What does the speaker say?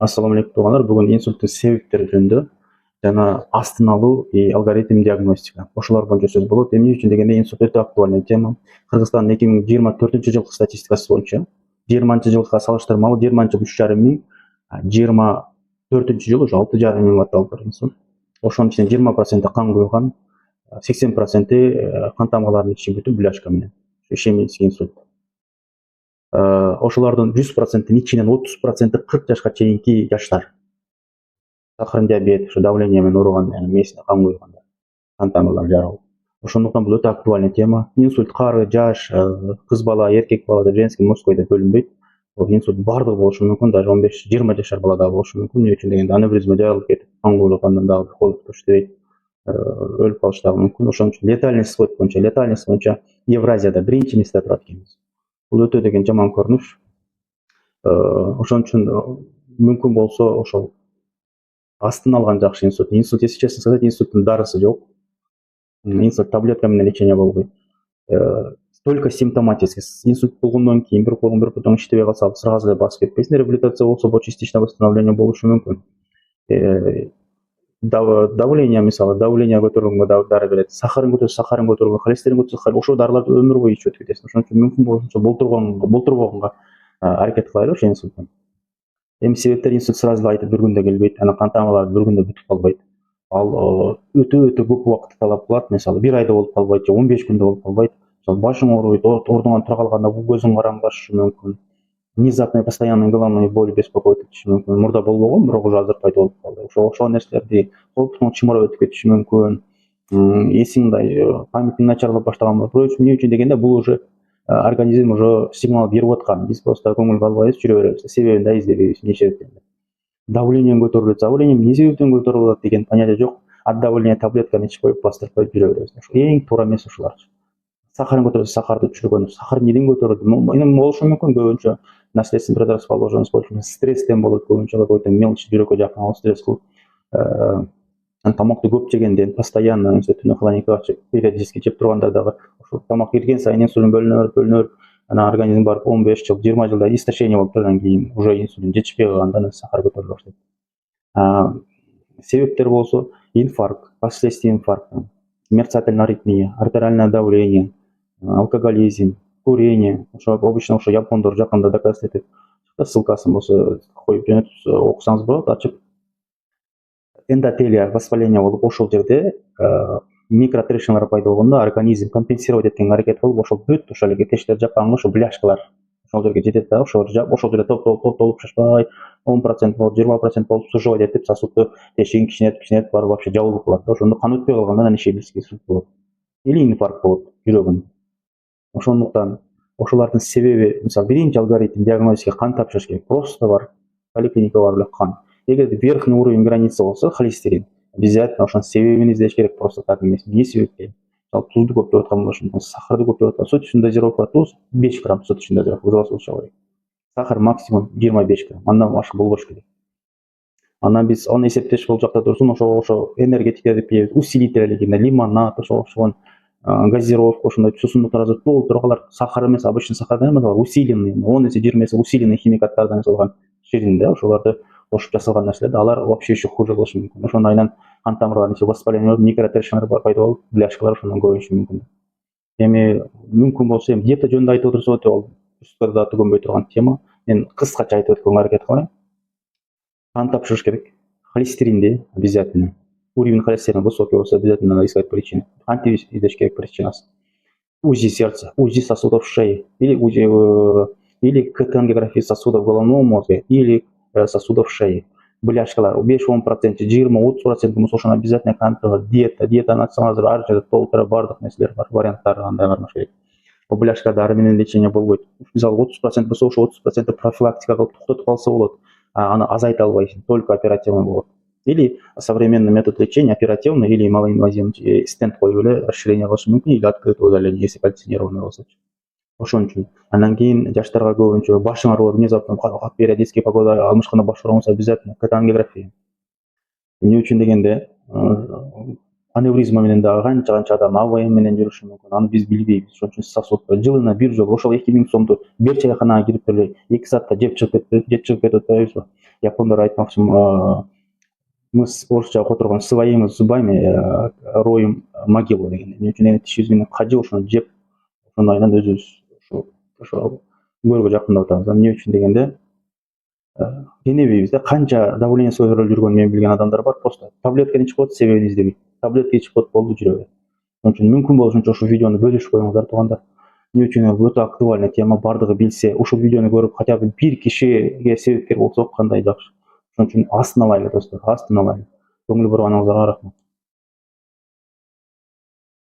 Ассаламу алейкум туугандар. Бүгүн инсульттун себептери жөнүндө жана астын алуу алгоритм диагностика ошолор боюнча сөз болот. Эмне үчүн дегенде инсульт өтө актуальный тема. Кыргызстандын 2024 жылкы статистикасы боюнча 20 жылга салыштырмалуу 20-3,5 миң, 24 жылы уже 6,5 миң аталып бар инсульт. Ошонун ичинде 20% кан куйган, 80% кан тамгаларынын ичи бүтүп бляшка менен. Ишемический инсульт. Ошолордун 100%-ин ичинен 30% 40 жашка чейинки жаштар. Сахарный диабет, давление менен ооруган, мээсине кан куйганда, кан тамырлары жарылып. Ошондуктан бул өтө актуальный тема. Инсульт кары, жаш, кыз бала, эркек бала деп женский, мужской деп бөлүнбөйт. Инсульт бардыгы болушу мүмкүн, даже 15-20 жашар балада болушу мүмкүн. Эмне үчүн дегенде аневризма жарылып кетип, кан куйулуп андан дагы колду иштебейт, өлүп калыш дагы мүмкүн. Ошон үчүн летальность боюнча Евразияда биринчи месте турат экенбиз. Бул өтө деген жаман көрүнүш. Ошон үчүн мүмкүн болсо ошол астын алган жакшы инсульт. Инсульт, если честно сказать, инсульттун дарысы жок. Инсульт таблетка менен лечение болбойт. Только симптоматический. Инсульт болгондон кийин бир колуң бир бутуң иштебей калса сразу эле басып кетпейсиң. Реабилитация болсо бул частичное восстановление болушу мүмкүн. Давление, мисалы, давление көтөргөнгө дары берет. Сахарын көтөргөнгө, холестерин көтөргөнгө, ошол дарыларды өмүр бою ичип өтүп кетесиң. Ошон үчүн мүмкүн болсо болтурбогонго аракет кылайлы ошо инсульттун. Эми себептер инсульт сразу айтып бир күндө келбейт, кан тамырлары бир күндө бүтүп калбайт. Ал өтө көп убакытты талап кылат. Мисалы, 1 айда болуп калбайт, же 15 күндө болуп калбайт. Мисалы, башың ооруйт, ордуңан тура калганда көзүң караңдашышы мүмкүн. Внезапный постоянный головной боли беспокоит этиши мүмкүн. Мурда болбогон, бирок уже азыр пайда болуп калды. Ошол нерселерди колуктуң чымырап өтүп кетиши мүмкүн. Эсиң мындай памятиң начарлап баштаган болот. Эмне үчүн дегенде бул уже организм уже сигнал берип аткан. Биз просто көңүлгө албайбыз, жүрө беребиз. Себебин да издебейбиз, эмне себептен. Давлениең көтөрүлөт. Давлением эмне себептен көтөрүлөт деген понятие жок. От давления таблетканы ичип коюп, бастырып коюп жүрө беребиз. Эң туура эмес ушулар. Сахарын көтөрүлсө сахарды түшүргөн. Сахар эмнеден көтөрүлдү? Эми болушу мүмкүн көбүнчө наследственный предрасположенность болушу, стресстен болот, көбүнчө какой-то мелочь жүрөккө жакын стресс кылып, тамакты көп жегенден, постоянно түнү хлорникаға периодически жеп турганда дагы ошол тамак кирген сайын инсулин бөлүнөр, анан организм барып 15 жыл, 20 жылда истощение болуп тургандан кийин уже инсулин жетишпей калганда сахар көтөрүлө баштайт. Себептер болсо инфаркт, последствия инфаркта, мерцательная аритмия, артериальное давление, алкоголизм, курение. Ошо обычно ошо япондор жакында доказать этип, ссылкасын болсо коюп жөнөтүп окусаңыз болот, ачып. Эндотелия воспаление болуп, ошол жерде микротрешиналар пайда болгондо организм компенсировать эткенге аракет кылып, ошол бүт ошол эле тештерди жапканга ошо бляшкалар ошол жерге жетет да, ошол жерде топ шашпай 10% болуп, 20% болуп суживать этип, сосудду тешигин кичинетип барып вообще жабылып калат да. Ошондо кан өтпөй калганда анан ишемический инсульт болот. Или инфаркт болот жүрөгүнө. Ошондуктан ошолордун себеби, мисалы, биринчи алгоритм диагностика кан тапшырыш керек. Просто бар, поликлиника бар эле кан. Эгерде верхний уровень границы болсо, холестерин, обязательно ошонун себебин издеш керек, просто так эмес. Эмне себептен? Мисалы, тузду көп жеп аткан болушу мүмкүн, сахарды көп жеп аткан. Сут ичинде дозировка туз 5 грамм сут ичинде болушу керек. Сахар максимум 25 грамм, андан башка болбош керек. Анан биз аны эсептеш бул жакта турсун, ошо энергетиктер деп келебиз, усилитель дегенде лимонад, ошон газировка, ошондой суусундуктар толтуруп алар. Сахар эмес, обычный сахардан эмес, усиленный, 10 эсе 20 эсе усиленный химикаттардан жасалган ширин да, ошолорду кошуп жасалган нерселер, алар вообще еще хуже болушу мүмкүн. Ошондон айынан кан тамырларынын ичи воспаление, микротрешиналар пайда болуп, бляшкалар ошондон көбөйүшү мүмкүн. Эми мүмкүн болсо диета жөнүндө айтып отурсак, ол үстүрдө түгөнбөй турган тема. Мен кыскача айтып өткөнгө аракет кылайын. Кан тапшырыш керек. Холестеринди обязательно. Уровень холестерина высокий болсо, обязательно надо искать причину. Антивес издеш керек причинасын. УЗИ сердца, УЗИ сосудов шеи, или КТ-ангиография сосудов головного мозга, или сосудов шеи. Бляшкалар 5-10%, 20-30% болсо ошону обязательно контроль. Диетаны ачсаңыз ар жерде толтура бардык нерселер бар, варианттары кандай кармаш керек. Бляшка дары менен лечение болбойт. Мисалы 30% болсо, ошо 30% профилактика кылып токтотуп калса болот. Аны азайта албайсың, только оперативный болот. Или современный метод лечения оперативный, или малоинвазивный стенд коюп эле расширение кылышы мүмкүн, или открытое удаление, если кальцинированный болсочу. Ошон үчүн андан кийин жаштарга көбүнчө башың ооруп, внезапно периодический погода алмашканда баш ооруп калса, обязательно КТ-ангиография. Эмне үчүн дегенде аневризма менен дагы канча адам АВМ менен жүрүшү мүмкүн. Аны биз билбейбиз. Ошон үчүн сосудта жылына бир жолу ошол 2000 сомду бир чайканага кирип эле 2 саатта жеп чыгып кетип атпайбызбы? Япондар айтмакчы, мы орусча которгон своими зубами роем могилу деген. Эмне үчүн тишибиз менен кажып ошону жеп, ошондон айынан өзүбүз ошо көргө жакындап атабыз. Эмне үчүн дегенде, денебейбиз да, канча давлениясы көтөрүлүп жүргөнүн мен билген адамдар бар, просто таблетканы ичип коет, себебин издебейт. Таблетка ичип коет, болду, жүрө берет. Ошон үчүн мүмкүн болушунча ушул видеону бөлүшүп коюңуздар, туугандар. Эмне үчүн ал өтө актуальный тема, бардыгы билсе, ушул видеону көрүп хотя бы бир кишиге себепкер болсок кандай жакшы. Ошон үчүн астын алайлы достор, астын алайлы. Көңүл бурганыңыздарга рахмат.